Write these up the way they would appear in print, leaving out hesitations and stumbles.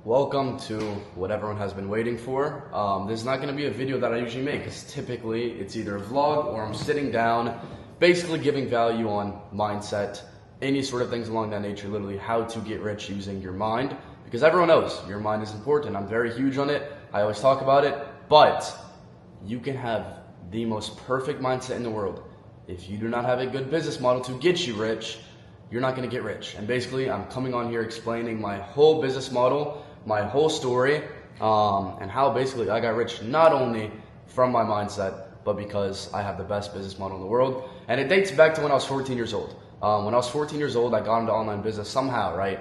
Welcome to what everyone has been waiting for. This is not going to be a video that I usually make because typically it's either a vlog or I'm sitting down basically giving value on mindset, any sort of things along that nature, literally how to get rich using your mind, because everyone knows your mind is important. I'm very huge on it. I always talk about it, but you can have the most perfect mindset in the world. If you do not have a good business model to get you rich, you're not going to get rich. And basically, I'm coming on here explaining my whole business model, my whole story, and how basically I got rich not only from my mindset, but because I have the best business model in the world. And it dates back to when I was 14 years old. When I was 14 years old, I got into online business somehow, right?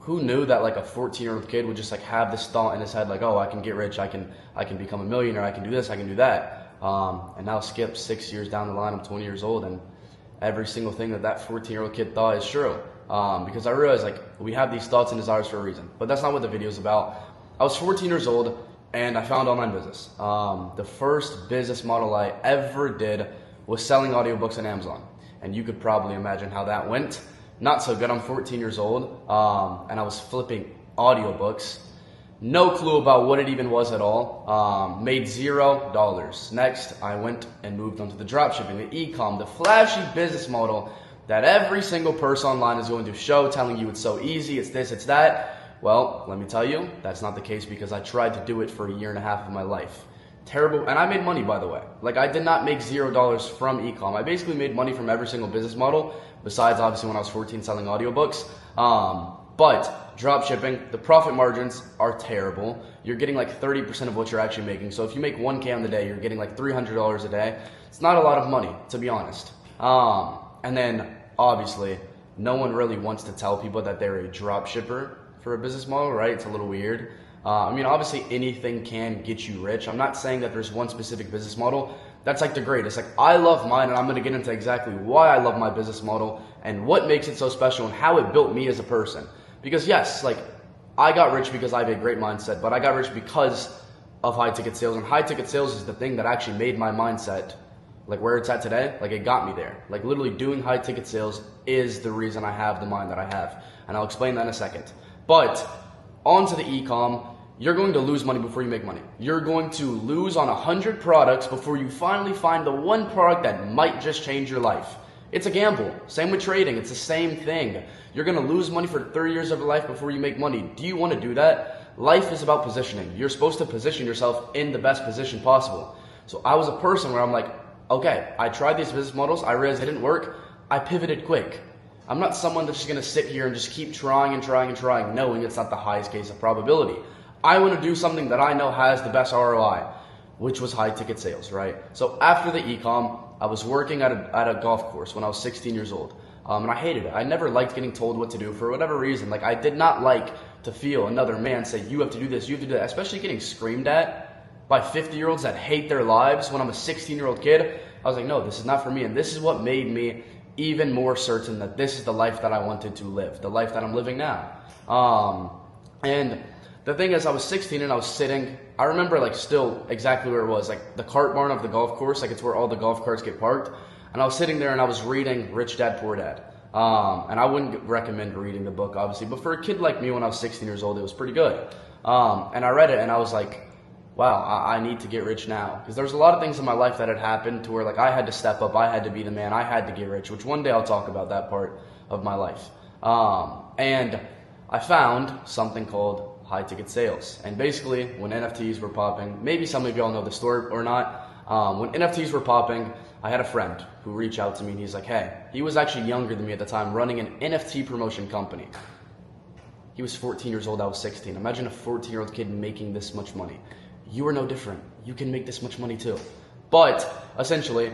Who knew that like a 14-year-old kid would just like have this thought in his head like, oh, I can get rich, I can become a millionaire, I can do this, I can do that. And now skip 6 years down the line, I'm 20 years old, and every single thing that 14-year-old kid thought is true. Because I realized like we have these thoughts and desires for a reason. But that's not what the video is about. I was 14 years old and I found online business. The first business model I ever did was selling audiobooks on Amazon. And you could probably imagine how that went. Not so good. I'm 14 years old and I was flipping audiobooks. No clue about what it even was at all. Made $0. Next, I went and moved on to the dropshipping, the e-com, the flashy business model that every single person online is going to show, telling you it's so easy, it's this, it's that. Well, let me tell you, that's not the case because I tried to do it for a year and a half of my life. Terrible, and I made money, by the way. Like, I did not make $0 from e-com. I basically made money from every single business model, besides obviously when I was 14 selling audiobooks. But dropshipping, the profit margins are terrible. You're getting like 30% of what you're actually making. So if you make 1K on the day, you're getting like $300 a day. It's not a lot of money, to be honest. And then obviously, no one really wants to tell people that they're a drop shipper for a business model, right? It's a little weird. I mean, obviously anything can get you rich. I'm not saying that there's one specific business model that's like the greatest. Like, I love mine, and I'm going to get into exactly why I love my business model and what makes it so special and how it built me as a person. Because yes, like, I got rich because I have a great mindset, but I got rich because of high ticket sales, and high ticket sales is the thing that actually made my mindset like where it's at today. Like, it got me there. Like, literally doing high ticket sales is the reason I have the mind that I have, and I'll explain that in a second. But onto the e-com, you're going to lose money before you make money. You're going to lose on 100 products before you finally find the one product that might just change your life. It's a gamble. Same with trading. It's the same thing. You're going to lose money for 30 years of your life before you make money. Do you want to do that? Life is about positioning. You're supposed to position yourself in the best position possible. So I was a person where I'm like, okay, I tried these business models. I realized they didn't work. I pivoted quick. I'm not someone that's just going to sit here and just keep trying and trying and trying, knowing it's not the highest case of probability. I want to do something that I know has the best ROI, which was high ticket sales, right? So after the e-com, I was working at a golf course when I was 16 years old. And I hated it. I never liked getting told what to do for whatever reason. Like, I did not like to feel another man say, you have to do this, you have to do that, especially getting screamed at by 50-year-olds that hate their lives when I'm a 16-year-old kid. I was like, no, this is not for me. And this is what made me even more certain that this is the life that I wanted to live, the life that I'm living now. And the thing is, I was 16 and I was sitting, I remember like still exactly where it was, like the cart barn of the golf course, like it's where all the golf carts get parked. And I was sitting there and I was reading Rich Dad Poor Dad. And I wouldn't recommend reading the book, obviously, but for a kid like me when I was 16 years old, it was pretty good. And I read it and I was like, wow, I need to get rich now. Because there's a lot of things in my life that had happened to where like I had to step up, I had to be the man, I had to get rich, which one day I'll talk about that part of my life. And I found something called high ticket sales. And basically, when NFTs were popping, maybe some of y'all know the story or not, when NFTs were popping, I had a friend who reached out to me and he's like, hey, he was actually younger than me at the time, running an NFT promotion company. He was 14 years old, I was 16. Imagine a 14-year-old kid making this much money. You are no different. You can make this much money too. But essentially,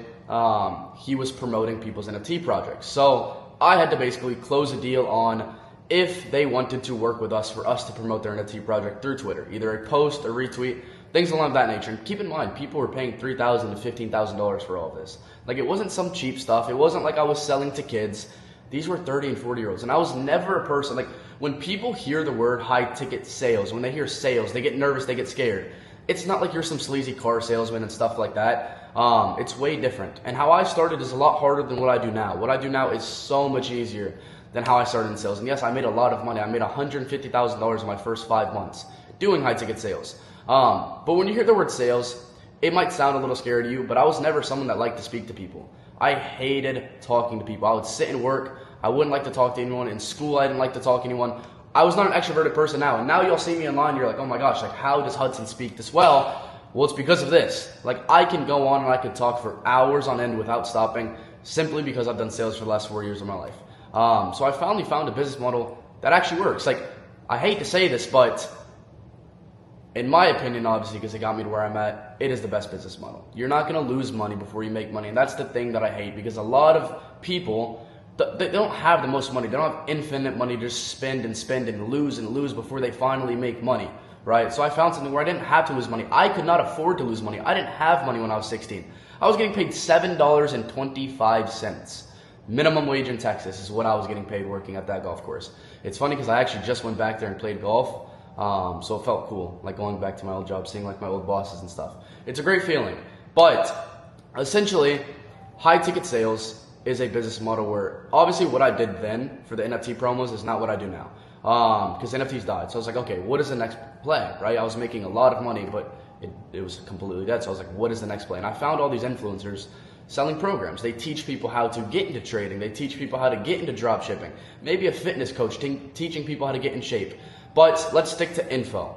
he was promoting people's NFT projects. So I had to basically close a deal on if they wanted to work with us for us to promote their NFT project through Twitter, either a post, a retweet, things along that nature. And keep in mind, people were paying $3,000 to $15,000 for all of this. Like, it wasn't some cheap stuff. It wasn't like I was selling to kids. These were 30 and 40-year-olds. And I was never a person, like, when people hear the word high ticket sales, when they hear sales, they get nervous, they get scared. It's not like you're some sleazy car salesman and stuff like that. It's way different. And how I started is a lot harder than what I do now. What I do now is so much easier than how I started in sales. And yes, I made a lot of money. I made $150,000 in my first 5 months doing high ticket sales. But when you hear the word sales, it might sound a little scary to you, but I was never someone that liked to speak to people. I hated talking to people. I would sit and work. I wouldn't like to talk to anyone. In school, I didn't like to talk to anyone. I was not an extroverted person now. And now you'll see me online, you're like, oh my gosh, like how does Hudson speak this well? Well, it's because of this. Like I can go on and I could talk for hours on end without stopping simply because I've done sales for the last 4 years of my life. So I finally found a business model that actually works. Like I hate to say this, but in my opinion, obviously, because it got me to where I'm at, it is the best business model. You're not going to lose money before you make money. And that's the thing that I hate, because a lot of people, they don't have the most money. They don't have infinite money to just spend and lose before they finally make money, right? So I found something where I didn't have to lose money. I could not afford to lose money. I didn't have money when I was 16. I was getting paid $7.25. Minimum wage in Texas is what I was getting paid working at that golf course. It's funny because I actually just went back there and played golf. So it felt cool, like going back to my old job, seeing like my old bosses and stuff. It's a great feeling. But essentially, high ticket sales is a business model where obviously what I did then for the NFT promos is not what I do now. Because NFTs died. So I was like, okay, what is the next play, right? I was making a lot of money, but it was completely dead. So I was like, what is the next play? And I found all these influencers selling programs. They teach people how to get into trading. They teach people how to get into drop shipping. Maybe a fitness coach teaching people how to get in shape. But let's stick to info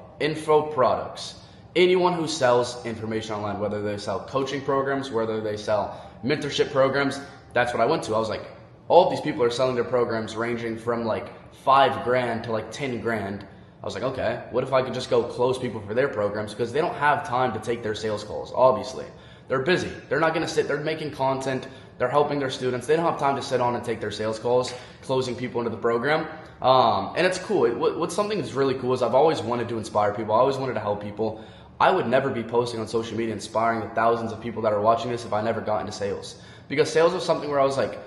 products. Anyone who sells information online, whether they sell coaching programs, whether they sell mentorship programs, that's what I went to. I was like, all of these people are selling their programs ranging from like $5,000 to like $10,000. I was like, okay, what if I could just go close people for their programs? Because they don't have time to take their sales calls, obviously. They're busy. They're not going to sit, they're making content, they're helping their students. They don't have time to sit on and take their sales calls, closing people into the program. And it's cool. What's something that's really cool is I've always wanted to inspire people. I always wanted to help people. I would never be posting on social media inspiring the thousands of people that are watching this if I never got into sales. Because sales was something where I was like,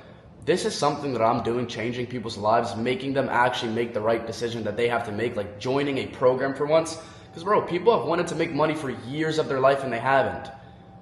this is something that I'm doing, changing people's lives, making them actually make the right decision that they have to make, like joining a program for once. Because bro, people have wanted to make money for years of their life and they haven't.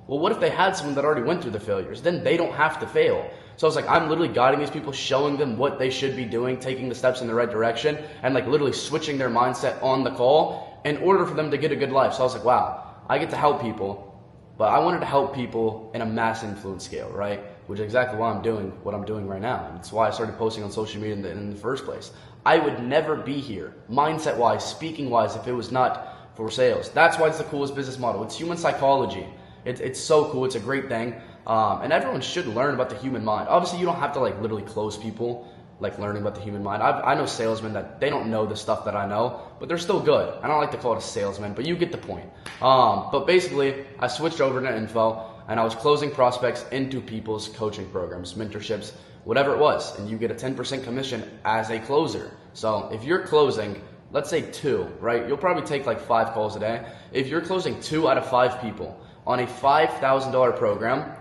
Well, what if they had someone that already went through the failures? Then they don't have to fail. So I was like, I'm literally guiding these people, showing them what they should be doing, taking the steps in the right direction, and like literally switching their mindset on the call in order for them to get a good life. So I was like, wow, I get to help people, but I wanted to help people in a mass influence scale, right? Which is exactly why I'm doing what I'm doing right now. And it's why I started posting on social media in the first place. I would never be here, mindset-wise, speaking-wise, if it was not for sales. That's why it's the coolest business model. It's human psychology. It's so cool. It's a great thing. And everyone should learn about the human mind. Obviously, you don't have to like literally close people, like learning about the human mind. I know salesmen that they don't know the stuff that I know, but they're still good. I don't like to call it a salesman, but you get the point. But basically, I switched over to info, and I was closing prospects into people's coaching programs, mentorships, whatever it was. And you get a 10% commission as a closer. So if you're closing, let's say 2, right? You'll probably take like 5 calls a day. If you're closing 2 out of 5 people on a $5,000 program,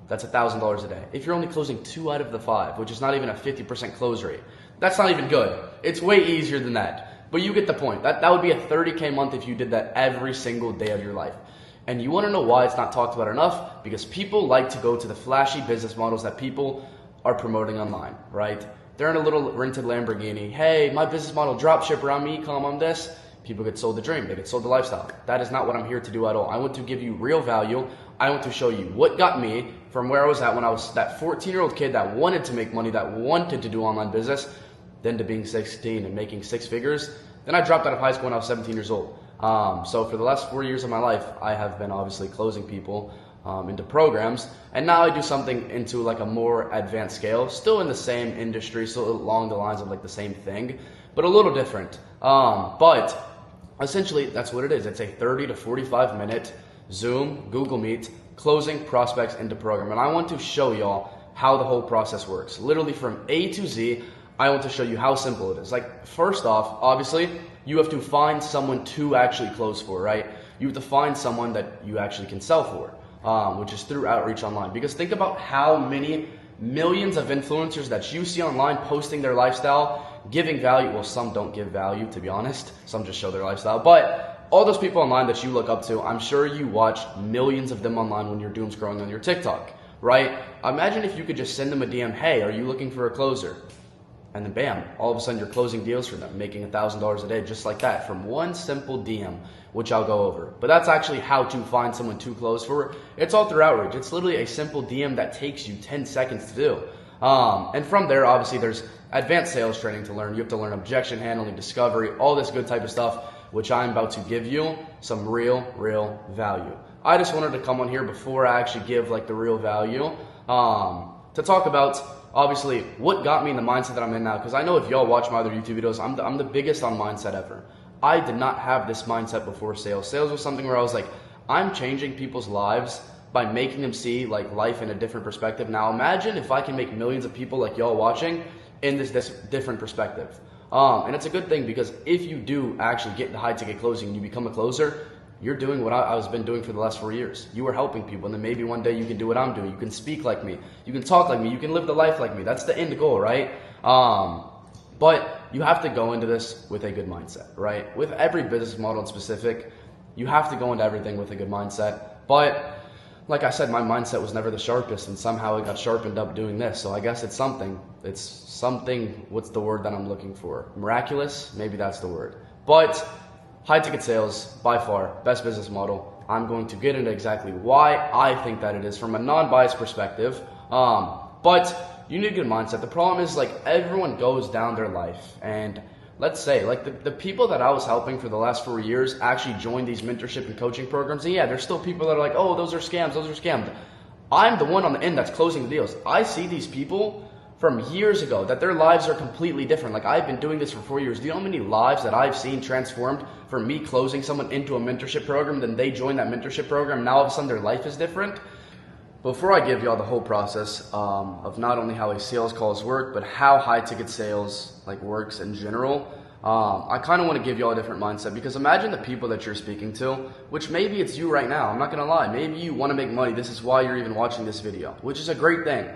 that's $1,000 a day. If you're only closing 2 out of the 5, which is not even a 50% close rate, that's not even good. It's way easier than that. But you get the point. That would be a $30K month if you did that every single day of your life. And you want to know why it's not talked about enough? Because people like to go to the flashy business models that people are promoting online, right? They're in a little rented Lamborghini. Hey, my business model, dropshipper, I'm e-com, I'm this. People get sold the dream. They get sold the lifestyle. That is not what I'm here to do at all. I want to give you real value. I want to show you what got me from where I was at when I was that 14-year-old kid that wanted to make money, that wanted to do online business, then to being 16 and making 6 figures. Then I dropped out of high school when I was 17 years old. So for the last 4 years of my life, I have been obviously closing people into programs. And now I do something into like a more advanced scale, still in the same industry, still along the lines of like the same thing, but a little different. But essentially, that's what it is. It's a 30 to 45 minute Zoom, Google Meet, closing prospects into program. And I want to show y'all how the whole process works. Literally from A to Z, I want to show you how simple it is. Like, first off, obviously, you have to find someone to actually close for, right? You have to find someone that you actually can sell for, which is through outreach online. Because think about how many millions of influencers that you see online posting their lifestyle, giving value. Well, some don't give value, to be honest. Some just show their lifestyle. But all those people online that you look up to, I'm sure you watch millions of them online when you're doom scrolling on your TikTok, right? Imagine if you could just send them a DM, hey, are you looking for a closer? And then bam, all of a sudden you're closing deals for them, making $1,000 a day just like that from one simple DM, which I'll go over. But that's actually how to find someone to close for. It's all through outreach. It's literally a simple DM that takes you 10 seconds to do. And from there, obviously, there's advanced sales training to learn. You have to learn objection handling, discovery, all this good type of stuff, which I'm about to give you some real value. I just wanted to come on here before I actually give like the real value to talk about obviously what got me in the mindset that I'm in now. Because I know if y'all watch my other YouTube videos, I'm the biggest on mindset ever. I did not have this mindset before sales. Sales was something where I was like, I'm changing people's lives by making them see like life in a different perspective. Now imagine if I can make millions of people like y'all watching in this different perspective. And it's a good thing because if you do actually get into high ticket closing and you become a closer, you're doing what I've been doing for the last 4 years. You are helping people, and then maybe one day you can do what I'm doing. You can speak like me. You can talk like me. You can live the life like me. That's the end goal, right? But you have to go into this with a good mindset, right? With every business model in specific, you have to go into everything with a good mindset. But like I said, my mindset was never the sharpest, and somehow it got sharpened up doing this. So I guess it's something. It's something, what's the word that I'm looking for? Miraculous? Maybe that's the word. But high ticket sales, by far, best business model. I'm going to get into exactly why I think that it is from a non-biased perspective. But you need a good mindset. The problem is like everyone goes down their life, and let's say like the people that I was helping for the last 4 years actually joined these mentorship and coaching programs. And yeah, there's still people that are like, oh, those are scams. I'm the one on the end that's closing the deals. I see these people from years ago that their lives are completely different. Like I've been doing this for 4 years. Do you know how many lives that I've seen transformed from me closing someone into a mentorship program, then they join that mentorship program, now all of a sudden their life is different? Before I give y'all the whole process of not only how a sales calls work, but how high ticket sales like works in general, I kind of want to give y'all a different mindset, because imagine the people that you're speaking to, which maybe it's you right now. I'm not going to lie. Maybe you want to make money. This is why you're even watching this video, which is a great thing.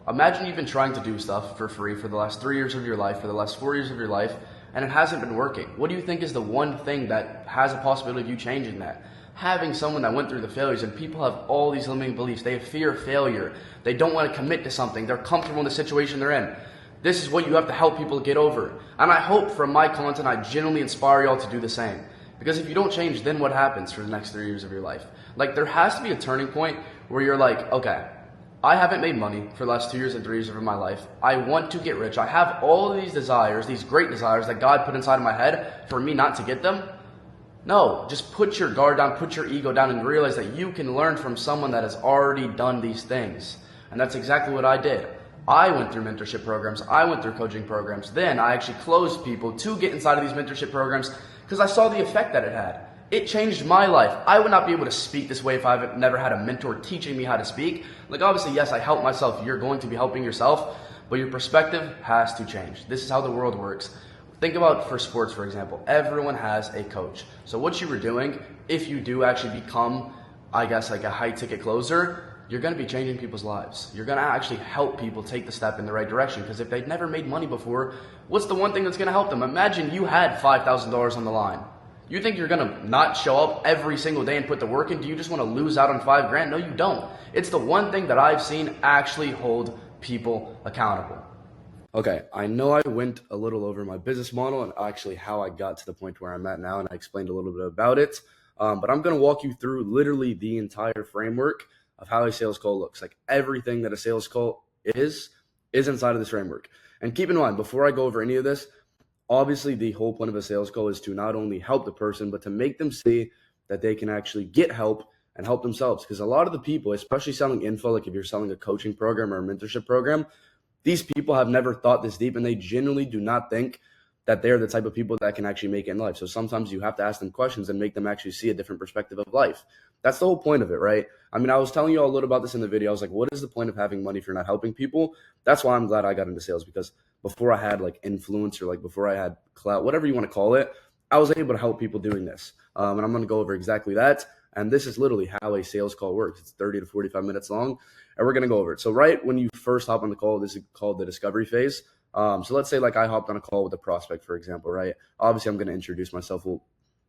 Imagine you've been trying to do stuff for free for the last 3 years of your life, for the last 4 years of your life, and it hasn't been working. What do you think is the one thing that has a possibility of you changing that? Having someone that went through the failures, and people have all these limiting beliefs. They have fear of failure. They don't want to commit to something. They're comfortable in the situation they're in. This is what you have to help people get over. And I hope from my content, I genuinely inspire y'all to do the same. Because if you don't change, then what happens for the next 3 years of your life? Like there has to be a turning point where you're like, okay, I haven't made money for the last 2 years and 3 years of my life. I want to get rich. I have all of these desires, these great desires that God put inside of my head for me not to get them. No, just put your guard down, put your ego down, and realize that you can learn from someone that has already done these things. And that's exactly what I did. I went through mentorship programs. I went through coaching programs. Then I actually closed people to get inside of these mentorship programs because I saw the effect that it had. It changed my life. I would not be able to speak this way if I've never had a mentor teaching me how to speak. Like obviously, yes, I help myself. You're going to be helping yourself, but your perspective has to change. This is how the world works. Think about for sports, for example. Everyone has a coach. So what you were doing, if you do actually become, I guess, like a high ticket closer, you're going to be changing people's lives. You're going to actually help people take the step in the right direction. Because if they've never made money before, what's the one thing that's going to help them? Imagine you had $5,000 on the line. You think you're going to not show up every single day and put the work in? Do you just want to lose out on $5,000? No, you don't. It's the one thing that I've seen actually hold people accountable. Okay, I know I went a little over my business model and actually how I got to the point where I'm at now, and I explained a little bit about it. But I'm going to walk you through literally the entire framework of how a sales call looks. Like everything that a sales call is inside of this framework. And keep in mind, before I go over any of this, obviously the whole point of a sales call is to not only help the person, but to make them see that they can actually get help and help themselves. Because a lot of the people, especially selling info, like if you're selling a coaching program or a mentorship program, these people have never thought this deep, and they genuinely do not think that they're the type of people that can actually make it in life. So sometimes you have to ask them questions and make them actually see a different perspective of life. That's the whole point of it, right? I mean, I was telling you all a little about this in the video. I was like, what is the point of having money if you're not helping people? That's why I'm glad I got into sales, because before I had like influence, or like before I had clout, whatever you want to call it, I was able to help people doing this. And I'm going to go over exactly that. And this is literally how a sales call works. It's 30 to 45 minutes long, and we're going to go over it. So right when you first hop on the call, this is called the discovery phase. So let's say like I hopped on a call with a prospect, for example, right? Obviously, I'm going to introduce myself. Well,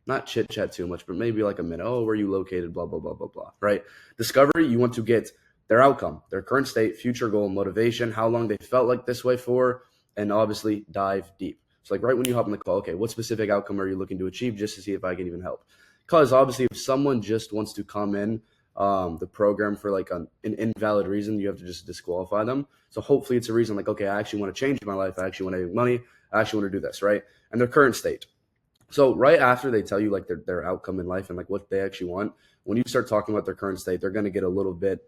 not chit chat too much, but maybe like a minute. Oh, where are you located? Blah, blah, blah, blah, blah, right? Discovery, you want to get their outcome, their current state, future goal, motivation, how long they felt like this way for, and obviously dive deep. So like right when you hop on the call, okay, what specific outcome are you looking to achieve, just to see if I can even help? Because obviously if someone just wants to come in the program for like an invalid reason, you have to just disqualify them. So hopefully it's a reason like, okay, I actually want to change my life. I actually want to make money. I actually want to do this, right? And their current state. So right after they tell you like their outcome in life and like what they actually want, when you start talking about their current state, they're going to get a little bit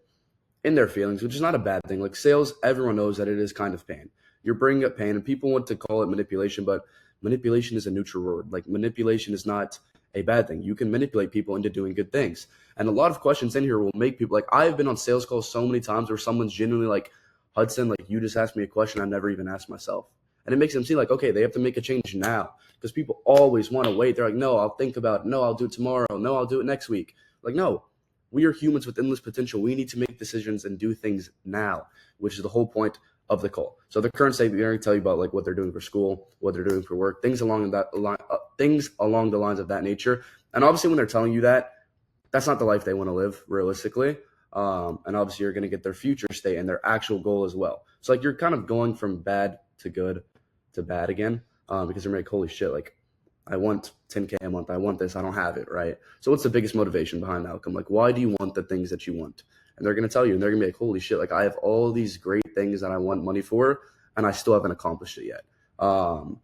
in their feelings, which is not a bad thing. Like sales, everyone knows that it is kind of pain. You're bringing up pain, and people want to call it manipulation, but manipulation is a neutral word. Like manipulation is not a bad thing. You can manipulate people into doing good things. And a lot of questions in here will make people like, I have been on sales calls so many times where someone's genuinely like, Hudson, like you just asked me a question I never even asked myself. And it makes them seem like, okay, they have to make a change now because people always want to wait. They're like, no, I'll think about it. No, I'll do it tomorrow. No, I'll do it next week. Like, no, we are humans with endless potential. We need to make decisions and do things now, which is the whole point of the call. So the current state, they're going to tell you about like what they're doing for school, what they're doing for work, things along the lines of that nature. And obviously when they're telling you that, that's not the life they want to live realistically. And obviously you're going to get their future state and their actual goal as well. So like you're kind of going from bad to good to bad again, because they're like, holy shit, like I want 10K a month. I want this. I don't have it, right? So what's the biggest motivation behind the outcome? Like, why do you want the things that you want? And they're going to tell you, and they're going to be like, holy shit, like I have all these great things that I want money for, and I still haven't accomplished it yet. And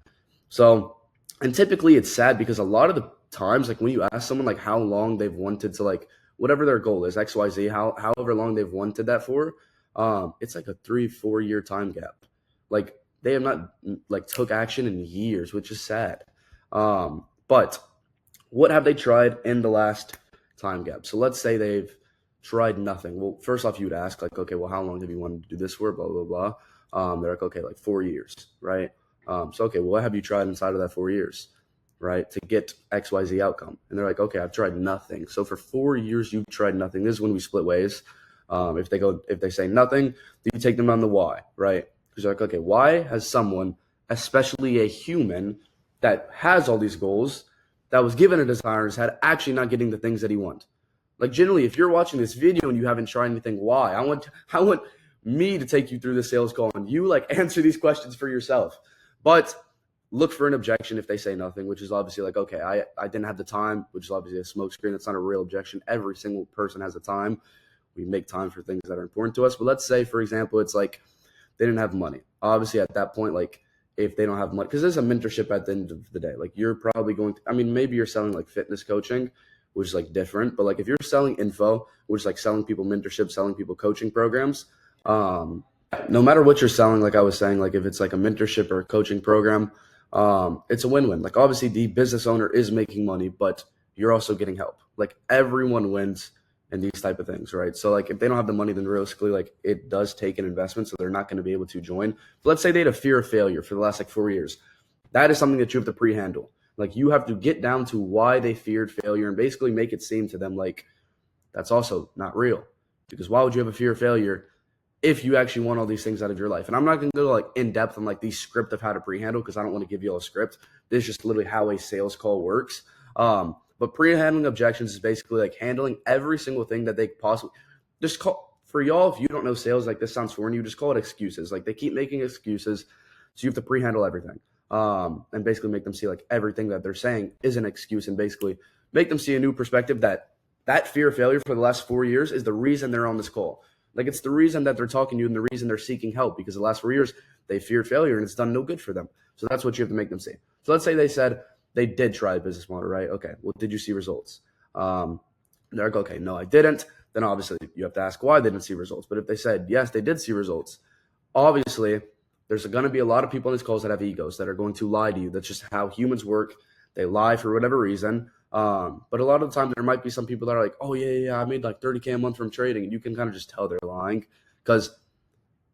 typically it's sad because a lot of the times, like when you ask someone like how long they've wanted to like, whatever their goal is, XYZ, however long they've wanted that for, it's like a 3-4 year time gap. Like they have not like took action in years, which is sad. But what have they tried in the last time gap? So let's say they've tried nothing. Well, first off, you would ask like, okay, well, how long have you wanted to do this for? Blah, blah, blah. They're like, okay, like 4 years, right? So, okay, well, what have you tried inside of that 4 years, right? To get XYZ outcome. And they're like, okay, I've tried nothing. So for 4 years, you've tried nothing. This is when we split ways. If they say nothing, you take them on the why, right? Because you're like, okay, why has someone, especially a human that has all these goals, that was given a desire in his head, actually not getting the things that he wants? Like generally, if you're watching this video and you haven't tried anything, why? I want me to take you through the sales call and you like answer these questions for yourself. But look for an objection if they say nothing, which is obviously like, okay, I didn't have the time, which is obviously a smokescreen. That's not a real objection. Every single person has the time. We make time for things that are important to us. But let's say, for example, it's like they didn't have money. Obviously, at that point, like if they don't have money, because there's a mentorship at the end of the day. Like you're probably going to, I mean, maybe you're selling like fitness coaching, which is like different. But like if you're selling info, which is like selling people mentorship, selling people coaching programs, no matter what you're selling, like I was saying, like if it's like a mentorship or a coaching program, it's a win-win. Like obviously the business owner is making money, but you're also getting help. Like everyone wins in these type of things, right? So like if they don't have the money, then realistically, like it does take an investment, so they're not going to be able to join. But let's say they had a fear of failure for the last like 4 years. That is something that you have to pre-handle. Like you have to get down to why they feared failure and basically make it seem to them like that's also not real. Because why would you have a fear of failure if you actually want all these things out of your life? And I'm not going to go like in depth on like the script of how to pre-handle because I don't want to give you all a script. This is just literally how a sales call works. But pre-handling objections is basically like handling every single thing that they possibly just call. For y'all, if you don't know sales, like this sounds foreign, you just call it excuses. Like they keep making excuses, so you have to pre-handle everything. And basically make them see like everything that they're saying is an excuse, and basically make them see a new perspective that fear of failure for the last 4 years is the reason they're on this call. Like it's the reason that they're talking to you and the reason they're seeking help, because the last 4 years they feared failure and it's done no good for them. So that's what you have to make them see. So let's say they said they did try a business model, right? Okay, well, did you see results? They're like, okay, no, I didn't. Then obviously you have to ask why they didn't see results. But if they said, yes, they did see results, obviously there's going to be a lot of people in these calls that have egos that are going to lie to you. That's just how humans work. They lie for whatever reason. But a lot of the time there might be some people that are like, oh yeah, I made like 30K a month from trading. And you can kind of just tell they're lying, because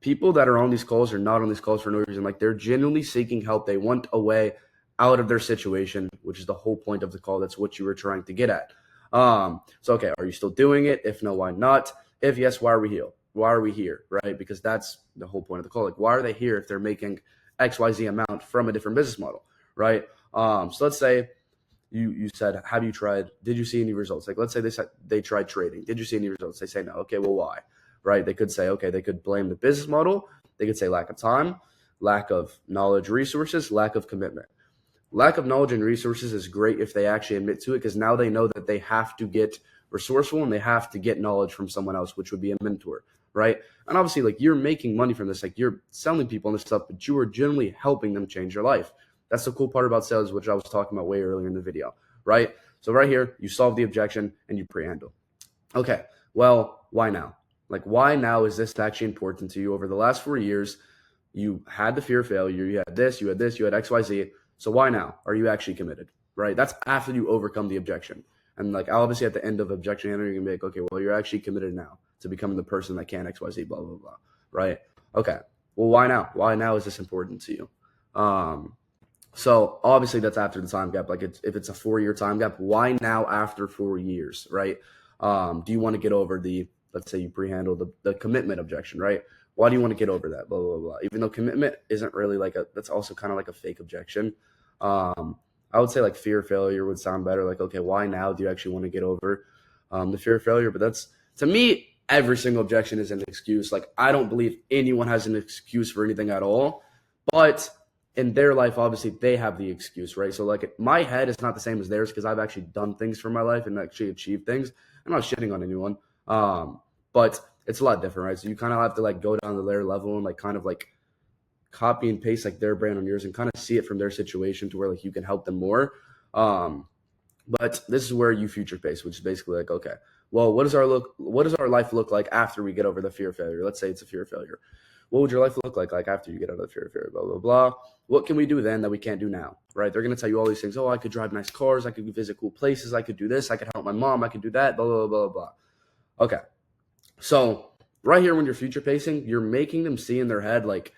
people that are on these calls are not on these calls for no reason. Like they're genuinely seeking help. They want a way out of their situation, which is the whole point of the call. That's what you were trying to get at. So, okay, are you still doing it? If no, why not? If yes, why are we here? Why are we here, right? Because that's the whole point of the call. Like, why are they here if they're making XYZ amount from a different business model, right? So let's say you said, have you tried, did you see any results? Like, let's say they said they tried trading. Did you see any results? They say no. Okay, well, why? Right? They could say, okay, they could blame the business model. They could say lack of time. lack of knowledge, resources, lack of commitment. Lack of knowledge and resources is great if they actually admit to it, because now they know that they have to get resourceful and they have to get knowledge from someone else, which would be a mentor, right? And obviously, like, you're making money from this, like, you're selling people and this stuff, but you are generally helping them change their life. That's the cool part about sales, which I was talking about way earlier in the video, right? So right here, you solve the objection and you pre-handle. Okay, well, why now? Like, why now is this actually important to you? Over the last 4 years, you had the fear of failure, you had this, you had this, you had XYZ. So why now? Are you actually committed, right? That's after you overcome the objection. And like, obviously at the end of objection handling, you're gonna be like, okay, well, you're actually committed now to becoming the person that can XYZ, blah, blah, blah, right? Okay, well, why now? Why now is this important to you? So obviously that's after the time gap. Like, if it's a 4-year time gap, why now after 4 years, right? Do you want to get over let's say you pre-handle the commitment objection, right? Why do you want to get over that? Blah, blah, blah. Even though commitment isn't really that's also kind of like a fake objection. I would say like fear of failure would sound better. Like, okay, why now do you actually want to get over the fear of failure? But that's, to me, every single objection is an excuse. Like, I don't believe anyone has an excuse for anything at all. But in their life, obviously, they have the excuse, right? So, like, my head is not the same as theirs because I've actually done things for my life and actually achieved things. I'm not shitting on anyone. But it's a lot different, right? So you kind of have to like go down to their level and like kind of like copy and paste like their brand on yours and kind of see it from their situation to where like you can help them more. But this is where you future pace, which is basically like, okay, well, what does our life look like after we get over the fear of failure? Let's say it's a fear of failure. What would your life look like after you get out of the fear of failure? Blah, blah, blah. What can we do then that we can't do now, right? They're going to tell you all these things. Oh, I could drive nice cars. I could visit cool places. I could do this. I could help my mom. I could do that. Blah, blah, blah, blah. Okay. So right here, when you're future pacing, you're making them see in their head, like,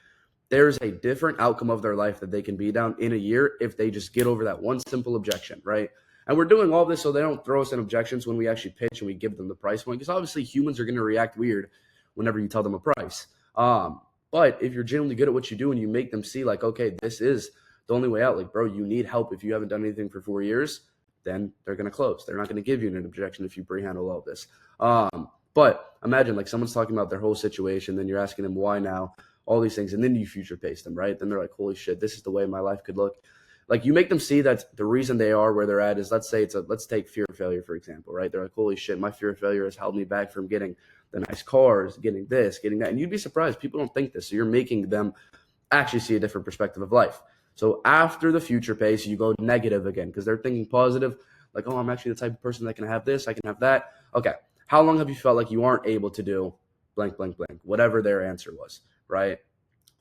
there's a different outcome of their life that they can be down in a year if they just get over that one simple objection, right? And we're doing all this so they don't throw us in objections when we actually pitch and we give them the price point, because obviously humans are going to react weird whenever you tell them a price. But if you're genuinely good at what you do and you make them see like, okay, this is the only way out, like, bro, you need help. If you haven't done anything for 4 years, then they're going to close. They're not going to give you an objection if you pre-handle all of this. But imagine like someone's talking about their whole situation, then you're asking them why now, all these things, and then you future pace them, right? Then they're like, holy shit, this is the way my life could look. Like, you make them see that the reason they are where they're at is, let's take fear of failure, for example, right? They're like, holy shit, my fear of failure has held me back from getting the nice cars, getting this, getting that. And you'd be surprised. People don't think this. So you're making them actually see a different perspective of life. So after the future pace, you go negative again because they're thinking positive. Like, oh, I'm actually the type of person that can have this, I can have that. Okay. How long have you felt like you aren't able to do blank, blank, blank, whatever their answer was, right?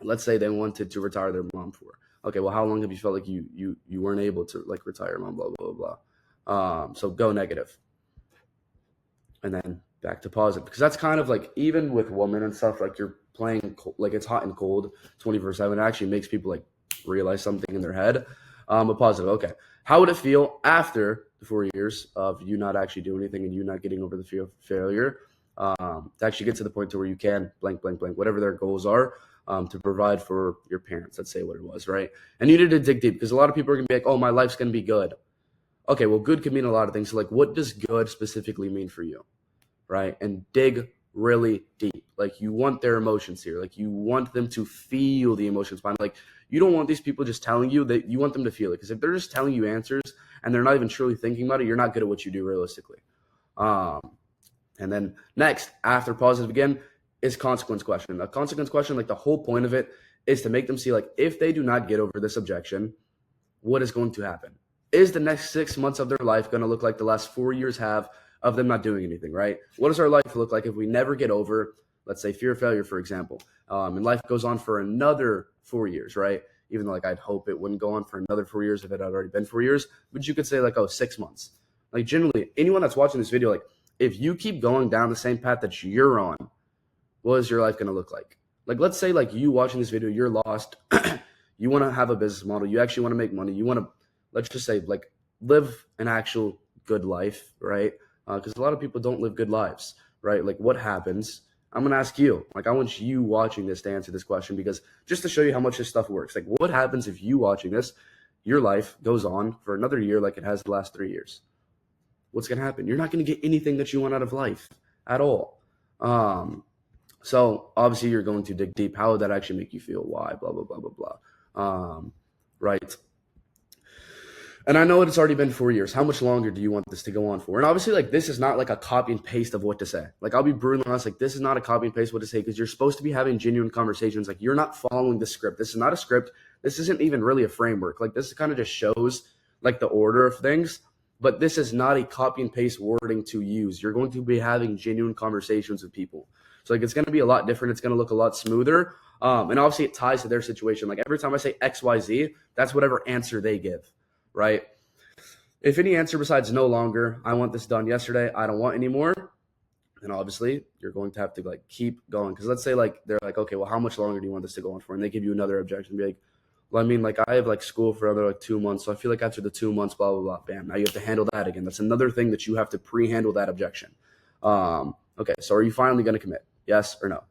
Let's say they wanted to retire their mom for. Okay, well, how long have you felt like you weren't able to like retire mom, blah, blah, blah. So go negative. And then back to positive. Because that's kind of like, even with women and stuff, like you're playing, like it's hot and cold 24/7. It actually makes people like realize something in their head. But positive, okay. How would it feel after the 4 years of you not actually doing anything and you not getting over the fear of failure to actually get to the point to where you can blank, blank, blank, whatever their goals are, to provide for your parents, let's say what it was, right? And you need to dig deep because a lot of people are going to be like, oh, my life's going to be good. Okay, well, good could mean a lot of things. So, like, what does good specifically mean for you, right? And dig really deep. Like, you want their emotions here. Like, you want them to feel the emotions behind. Like, you don't want these people just telling you, that you want them to feel it. Because if they're just telling you answers and they're not even truly thinking about it, you're not good at what you do realistically. And then next, after positive again, is consequence question. A consequence question, like the whole point of it is to make them see, like, if they do not get over this objection, what is going to happen? Is the next 6 months of their life going to look like the last 4 years have of them not doing anything, right? What does our life look like if we never get over, let's say, fear of failure, for example, and life goes on for another 4 years, right? Even though, like, I'd hope it wouldn't go on for another 4 years if it had already been 4 years, but you could say, like, 6 months. Like, generally, anyone that's watching this video, like, if you keep going down the same path that you're on, what is your life going to look like? Like, let's say, like, you watching this video, you're lost. You want to have a business model. You actually want to make money. You want to, let's just say, like, live an actual good life, right? Because a lot of people don't live good lives, right? Like, what happens? I'm going to ask you. Like, I want you watching this to answer this question, because just to show you how much this stuff works. Like, what happens if you watching this, your life goes on for another year like it has the last 3 years? What's going to happen? You're not going to get anything that you want out of life at all. So obviously you're going to dig deep. How would that actually make you feel? Why? Blah, blah, blah, blah, blah. Right. And I know it's already been 4 years. How much longer do you want this to go on for? And obviously, like, this is not like a copy and paste of what to say. Like, I'll be brutally honest, like, this is not a copy and paste what to say because you're supposed to be having genuine conversations. Like, you're not following the script. This is not a script. This isn't even really a framework. Like, this kind of just shows, like, the order of things. But this is not a copy and paste wording to use. You're going to be having genuine conversations with people. So, like, it's going to be a lot different. It's going to look a lot smoother. And obviously, it ties to their situation. Like, every time I say XYZ, that's whatever answer they give, right? If any answer besides no longer, I want this done yesterday, I don't want any more, then obviously you're going to have to like keep going. Because let's say like they're like, okay, well, how much longer do you want this to go on for? And they give you another objection, be like, well, I mean, like I have like school for another like 2 months, so I feel like after the 2 months, blah blah blah, bam. Now you have to handle that again. That's another thing that you have to pre-handle that objection. Okay, so are you finally going to commit? Yes or no?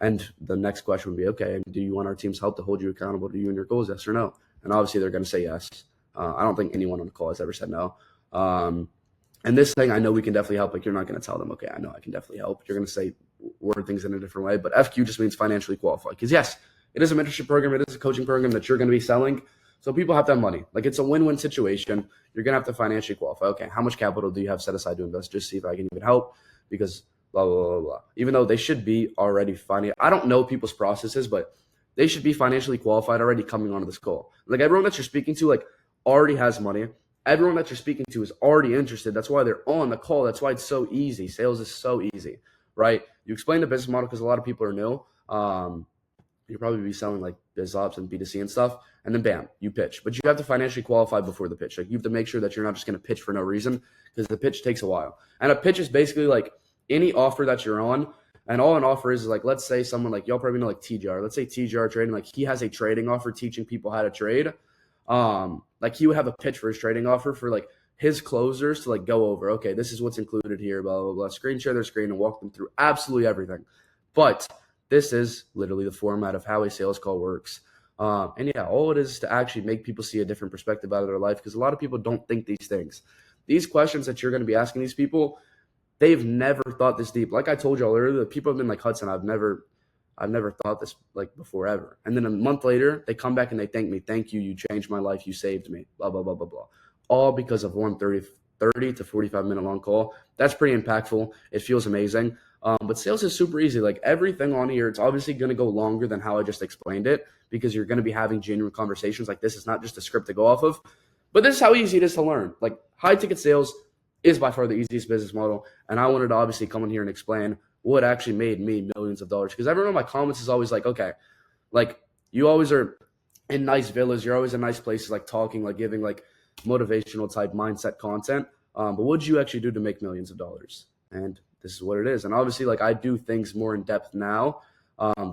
And the next question would be, okay, do you want our team's help to hold you accountable to you and your goals? Yes or no? And obviously they're going to say yes. I don't think anyone on the call has ever said no. And this thing, I know we can definitely help. Like, you're not going to tell them, okay, I know I can definitely help. You're going to say word things in a different way. But FQ just means financially qualified. Because, yes, it is a mentorship program. It is a coaching program that you're going to be selling. So people have to have money. Like, it's a win-win situation. You're going to have to financially qualify. Okay, how much capital do you have set aside to invest? Just see if I can even help. Because blah, blah, blah, blah. Even though they should be already I don't know people's processes, but they should be financially qualified already coming onto this call. Like, everyone that you're speaking to, like, already has money. Everyone that you're speaking to is already interested. That's why they're on the call. That's why it's so easy. Sales is so easy, right? You explain the business model because a lot of people are new. You'll probably be selling like biz ops and B2C and stuff. And then bam, you pitch. But you have to financially qualify before the pitch. Like, you have to make sure that you're not just going to pitch for no reason because the pitch takes a while. And a pitch is basically like any offer that you're on. And all an offer is like, let's say someone like, y'all probably know like TGR. Let's say TGR Trading, like he has a trading offer teaching people how to trade. Like he would have a pitch for his trading offer for like his closers to like go over, okay, this is what's included here, blah, blah, blah, screen share their screen and walk them through absolutely everything. But this is literally the format of how a sales call works. And yeah, all it is to actually make people see a different perspective out of their life because a lot of people don't think these things. These questions that you're going to be asking these people, they've never thought this deep. Like I told you earlier, the people have been like, Hudson, I've never thought this like before ever. And then a month later, they come back and they thank me. Thank you. You changed my life. You saved me. Blah, blah, blah, blah, blah. All because of one 30 to 45 minute long call. That's pretty impactful. It feels amazing. But sales is super easy. Like everything on here, it's obviously going to go longer than how I just explained it because you're going to be having genuine conversations. Like this is not just a script to go off of, but this is how easy it is to learn. Like high ticket sales is by far the easiest business model. And I wanted to obviously come in here and explain what actually made me millions of dollars. Because everyone in my comments is always like, okay, like you always are in nice villas. You're always in nice places, like talking, like giving like motivational type mindset content. But what did you actually do to make millions of dollars? And this is what it is. And obviously, like I do things more in depth now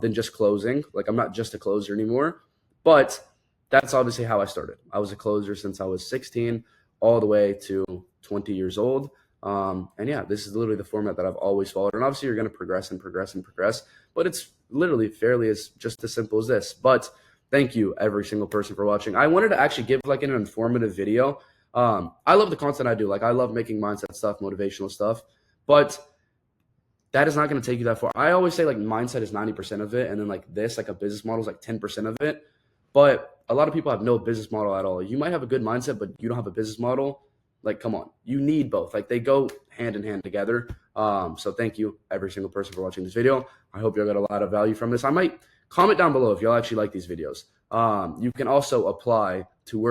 than just closing. Like I'm not just a closer anymore, but that's obviously how I started. I was a closer since I was 16 all the way to 20 years old. And yeah, this is literally the format that I've always followed. And obviously you're going to progress and progress and progress, but it's literally fairly as just as simple as this. But thank you every single person for watching. I wanted to actually give like an informative video. I love the content I do. Like I love making mindset stuff, motivational stuff, but that is not going to take you that far. I always say like mindset is 90% of it. And then like this, like a business model is like 10% of it. But a lot of people have no business model at all. You might have a good mindset, but you don't have a business model. Like, come on, you need both. Like they go hand in hand together. So thank you every single person for watching this video. I hope y'all got a lot of value from this. I might comment down below if y'all actually like these videos. You can also apply to work